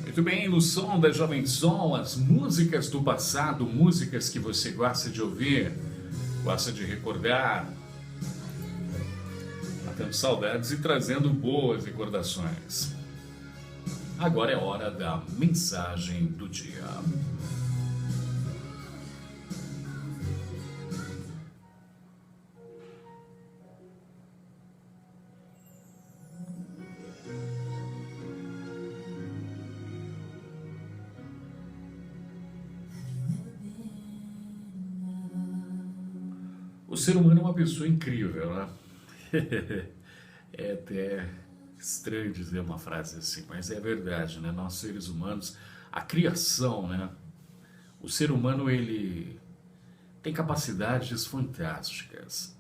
Muito bem, no som da Jovem Som, as músicas do passado, músicas que você gosta de ouvir, gosta de recordar, matando saudades e trazendo boas recordações. Agora é hora da mensagem do dia. O ser humano é uma pessoa incrível, né? É até estranho dizer uma frase assim, mas é verdade, né? Nós seres humanos, a criação, né? O ser humano, ele tem capacidades fantásticas.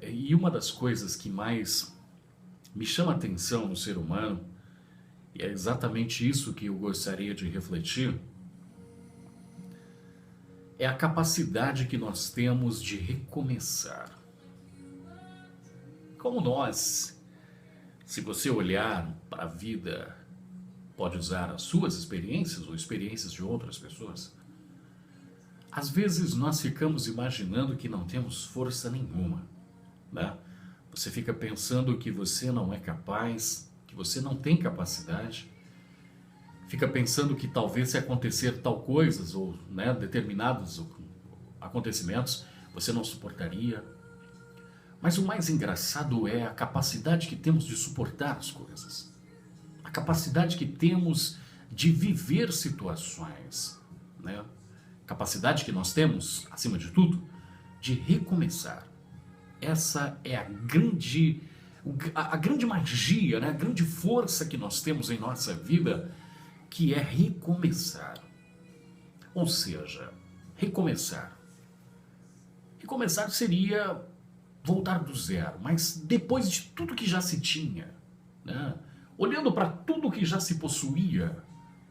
E uma das coisas que mais me chama a atenção no ser humano, e é exatamente isso que eu gostaria de refletir, é a capacidade que nós temos de recomeçar. Como nós, se você olhar para a vida, pode usar as suas experiências ou experiências de outras pessoas, às vezes nós ficamos imaginando que não temos força nenhuma, né? Você fica pensando que você não é capaz, que você não tem capacidade, fica pensando que talvez se acontecer tal coisas ou, né, determinados acontecimentos você não suportaria. Mas o mais engraçado é a capacidade que temos de suportar as coisas, a capacidade que temos de viver situações, né? Capacidade que nós temos, acima de tudo, de recomeçar. Essa é a grande magia, né? A grande força que nós temos em nossa vida, que é recomeçar. Ou seja, recomeçar. Recomeçar seria voltar do zero, mas depois de tudo que já se tinha, né? Olhando para tudo que já se possuía,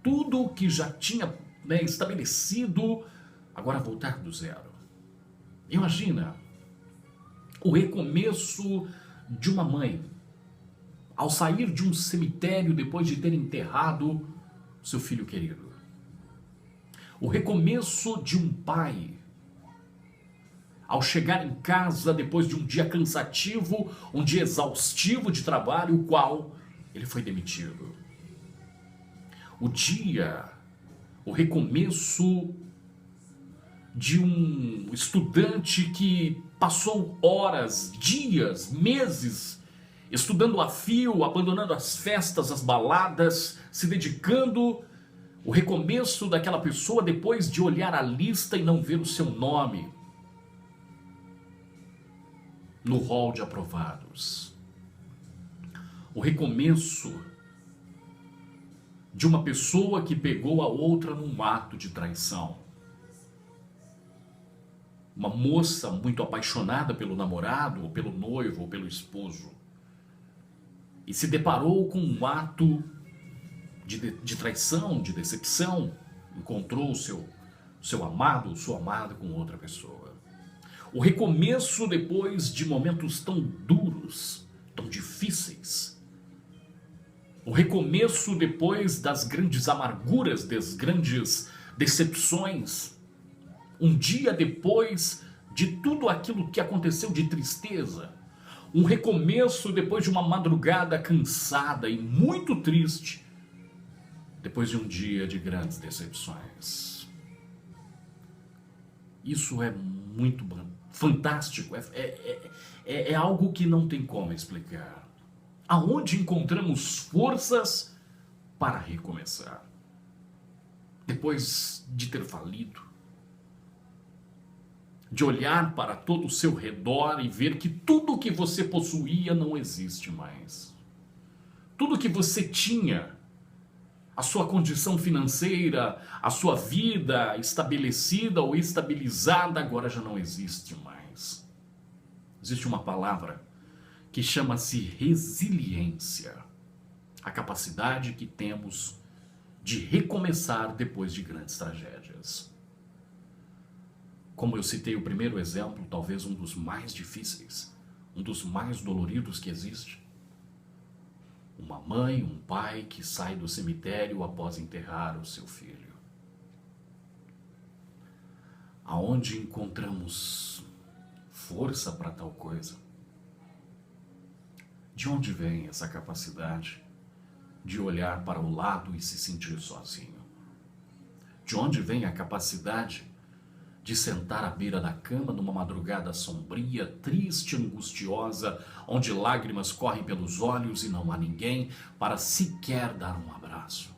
tudo que já tinha, né, estabelecido, agora voltar do zero. Imagina o recomeço de uma mãe ao sair de um cemitério depois de ter enterrado seu filho querido. O recomeço de um pai ao chegar em casa depois de um dia cansativo, um dia exaustivo de trabalho, o qual ele foi demitido. O recomeço de um estudante que passou horas, dias, meses estudando a fio, abandonando as festas, as baladas, se dedicando. O recomeço daquela pessoa depois de olhar a lista e não ver o seu nome no rol de aprovados. O recomeço de uma pessoa que pegou a outra num ato de traição. Uma moça muito apaixonada pelo namorado, ou pelo noivo, ou pelo esposo, e se deparou com um ato de traição, de decepção, encontrou o seu amado ou sua amada com outra pessoa. O recomeço depois de momentos tão duros, tão difíceis. O recomeço depois das grandes amarguras, das grandes decepções. Um dia depois de tudo aquilo que aconteceu de tristeza. Um recomeço depois de uma madrugada cansada e muito triste. Depois de um dia de grandes decepções. Isso é muito fantástico, é algo que não tem como explicar. Aonde encontramos forças para recomeçar? Depois de ter falido, de olhar para todo o seu redor e ver que tudo que você possuía não existe mais. Tudo que você tinha, a sua condição financeira, a sua vida estabelecida ou estabilizada, agora já não existe mais. Existe uma palavra que chama-se resiliência. A capacidade que temos de recomeçar depois de grandes tragédias. Como eu citei o primeiro exemplo, talvez um dos mais difíceis, um dos mais doloridos que existe. Uma mãe, um pai que sai do cemitério após enterrar o seu filho. Aonde encontramos força para tal coisa? De onde vem essa capacidade de olhar para o lado e se sentir sozinho? De onde vem a capacidade de sentar à beira da cama numa madrugada sombria, triste, angustiosa, onde lágrimas correm pelos olhos e não há ninguém para sequer dar um abraço?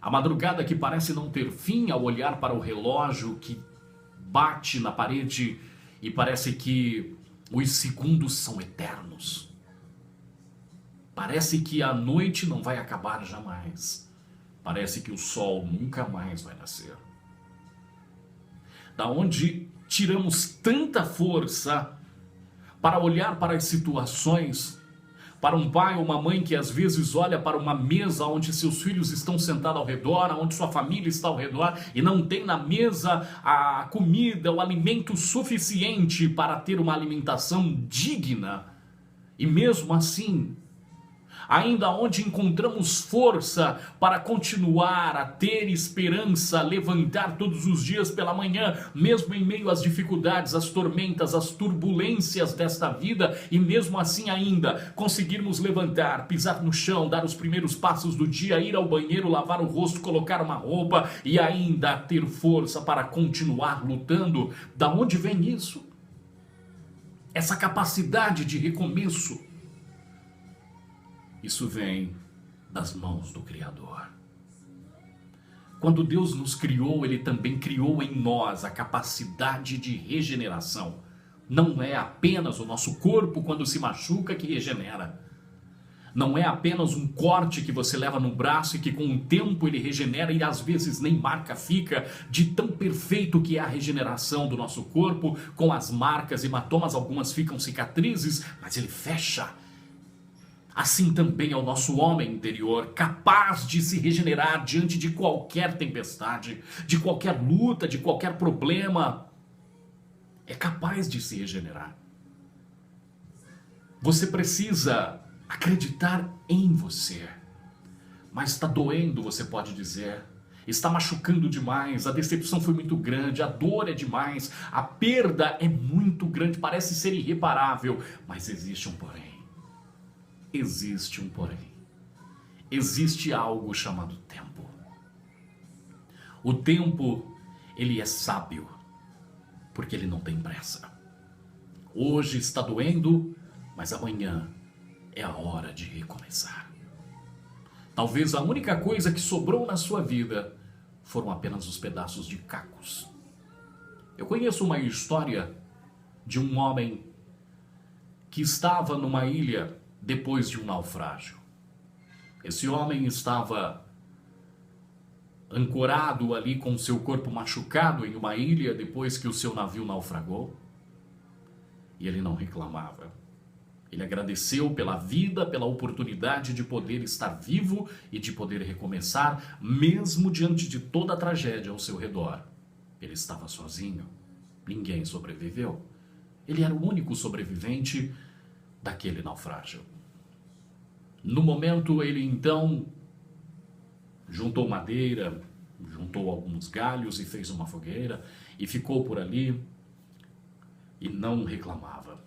A madrugada que parece não ter fim ao olhar para o relógio que bate na parede e parece que os segundos são eternos. Parece que a noite não vai acabar jamais. Parece que o sol nunca mais vai nascer. Da onde tiramos tanta força para olhar para as situações, para um pai ou uma mãe que às vezes olha para uma mesa onde seus filhos estão sentados ao redor, onde sua família está ao redor e não tem na mesa a comida, o alimento suficiente para ter uma alimentação digna. E mesmo assim, ainda onde encontramos força para continuar a ter esperança, levantar todos os dias pela manhã, mesmo em meio às dificuldades, às tormentas, às turbulências desta vida, e mesmo assim ainda conseguirmos levantar, pisar no chão, dar os primeiros passos do dia, ir ao banheiro, lavar o rosto, colocar uma roupa e ainda ter força para continuar lutando. Da onde vem isso? Essa capacidade de recomeço. Isso vem das mãos do Criador. Quando Deus nos criou, Ele também criou em nós a capacidade de regeneração. Não é apenas o nosso corpo, quando se machuca, que regenera. Não é apenas um corte que você leva no braço e que com o tempo ele regenera e às vezes nem marca fica, de tão perfeito que é a regeneração do nosso corpo, com as marcas, hematomas, algumas ficam cicatrizes, mas ele fecha. Assim também é o nosso homem interior, capaz de se regenerar diante de qualquer tempestade, de qualquer luta, de qualquer problema. É capaz de se regenerar. Você precisa acreditar em você. Mas está doendo, você pode dizer. Está machucando demais, a decepção foi muito grande, a dor é demais, a perda é muito grande, parece ser irreparável. Mas existe um porém. Existe um porém. Existe algo chamado tempo. O tempo, ele é sábio, porque ele não tem pressa. Hoje está doendo, mas amanhã é a hora de recomeçar. Talvez a única coisa que sobrou na sua vida foram apenas os pedaços de cacos. Eu conheço uma história de um homem que estava numa ilha depois de um naufrágio. Esse homem estava ancorado ali com seu corpo machucado em uma ilha depois que o seu navio naufragou. E ele não reclamava. Ele agradeceu pela vida, pela oportunidade de poder estar vivo e de poder recomeçar, mesmo diante de toda a tragédia ao seu redor. Ele estava sozinho. Ninguém sobreviveu. Ele era o único sobrevivente daquele naufrágio. No momento, ele então juntou madeira, juntou alguns galhos e fez uma fogueira e ficou por ali e não reclamava.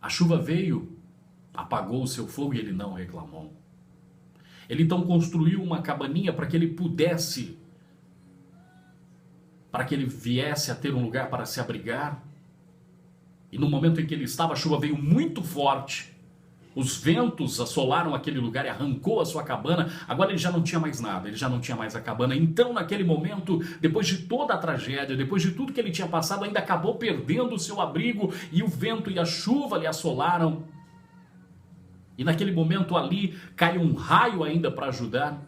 A chuva veio, apagou o seu fogo e ele não reclamou. Ele então construiu uma cabaninha para que ele pudesse, para que ele viesse a ter um lugar para se abrigar. E no momento em que ele estava, a chuva veio muito forte. Os ventos assolaram aquele lugar e arrancou a sua cabana. Agora ele já não tinha mais nada, ele já não tinha mais a cabana. Então, naquele momento, depois de toda a tragédia, depois de tudo que ele tinha passado, ainda acabou perdendo o seu abrigo e o vento e a chuva lhe assolaram. E naquele momento ali, cai um raio ainda para ajudar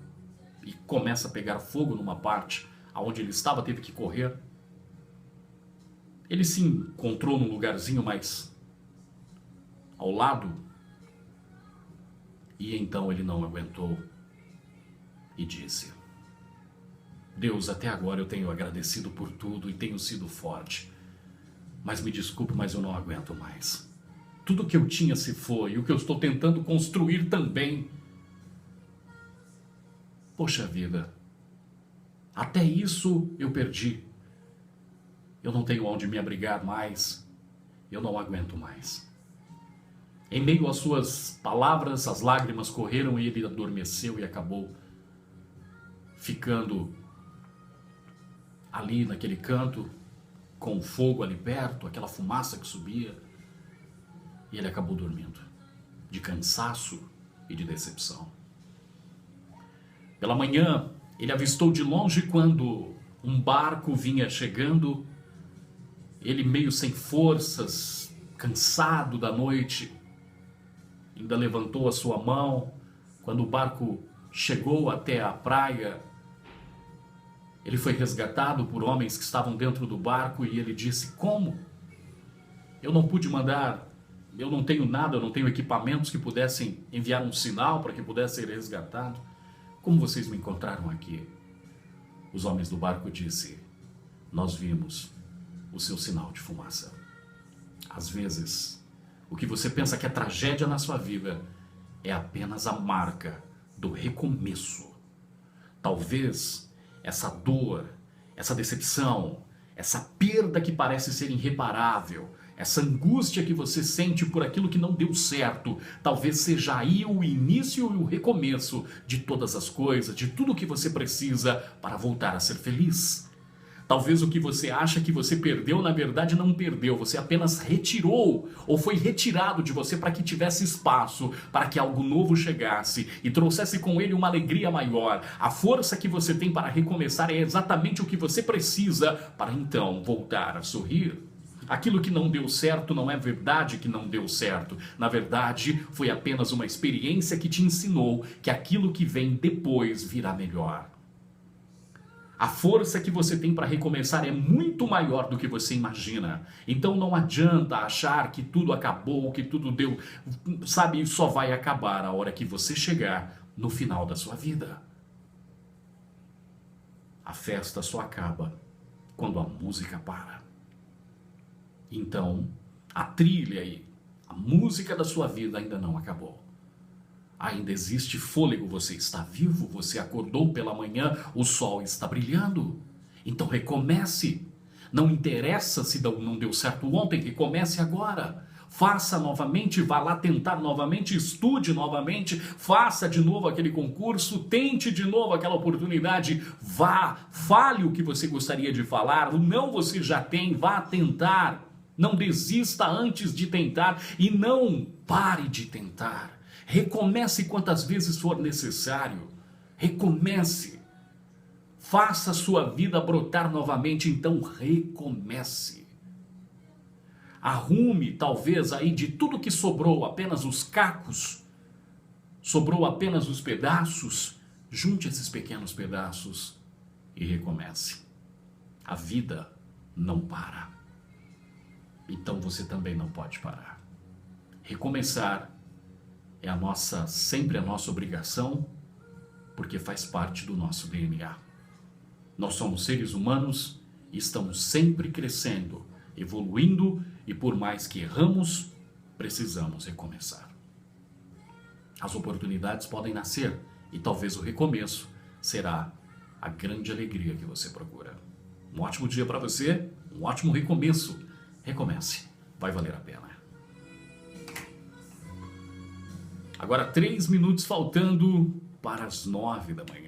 e começa a pegar fogo numa parte onde ele estava, teve que correr. Ele se encontrou num lugarzinho mais ao lado. E então ele não aguentou e disse: Deus, até agora eu tenho agradecido por tudo e tenho sido forte. Mas me desculpe, mas eu não aguento mais. Tudo que eu tinha se foi, e o que eu estou tentando construir também. Poxa vida, até isso eu perdi. Eu não tenho onde me abrigar mais, eu não aguento mais. Em meio às suas palavras, as lágrimas correram e ele adormeceu e acabou ficando ali naquele canto, com o fogo ali perto, aquela fumaça que subia, e ele acabou dormindo, de cansaço e de decepção. Pela manhã, ele avistou de longe quando um barco vinha chegando, ele meio sem forças, cansado da noite, ainda levantou a sua mão. Quando o barco chegou até a praia, ele foi resgatado por homens que estavam dentro do barco e ele disse: como? Eu não pude mandar, eu não tenho nada, eu não tenho equipamentos que pudessem enviar um sinal para que pudesse ser resgatado. Como vocês me encontraram aqui? Os homens do barco disseram: nós vimos o seu sinal de fumaça. Às vezes, o que você pensa que é tragédia na sua vida é apenas a marca do recomeço. Talvez essa dor, essa decepção, essa perda que parece ser irreparável, essa angústia que você sente por aquilo que não deu certo, talvez seja aí o início e o recomeço de todas as coisas, de tudo que você precisa para voltar a ser feliz. Talvez o que você acha que você perdeu, na verdade não perdeu, você apenas retirou ou foi retirado de você para que tivesse espaço, para que algo novo chegasse e trouxesse com ele uma alegria maior. A força que você tem para recomeçar é exatamente o que você precisa para então voltar a sorrir. Aquilo que não deu certo não é verdade que não deu certo. Na verdade, foi apenas uma experiência que te ensinou que aquilo que vem depois virá melhor. A força que você tem para recomeçar é muito maior do que você imagina. Então não adianta achar que tudo acabou, que tudo deu... Sabe, só vai acabar a hora que você chegar no final da sua vida. A festa só acaba quando a música para. Então, a trilha aí, a música da sua vida ainda não acabou. Ainda existe fôlego, você está vivo, você acordou pela manhã, o sol está brilhando. Então recomece. Não interessa se não deu certo ontem, recomece agora. Faça novamente, vá lá tentar novamente, estude novamente, faça de novo aquele concurso, tente de novo aquela oportunidade, vá, fale o que você gostaria de falar, o não você já tem, vá tentar. Não desista antes de tentar e não pare de tentar. Recomece quantas vezes for necessário. Recomece. Faça a sua vida brotar novamente, então recomece. Arrume, talvez, aí de tudo que sobrou, apenas os cacos, sobrou apenas os pedaços, junte esses pequenos pedaços e recomece. A vida não para. Então você também não pode parar. Recomeçar é sempre a nossa obrigação, porque faz parte do nosso DNA. Nós somos seres humanos e estamos sempre crescendo, evoluindo, e por mais que erramos, precisamos recomeçar. As oportunidades podem nascer e talvez o recomeço será a grande alegria que você procura. Um ótimo dia para você, um ótimo recomeço. Recomece, vai valer a pena. Agora 3 minutos faltando para as 9 da manhã.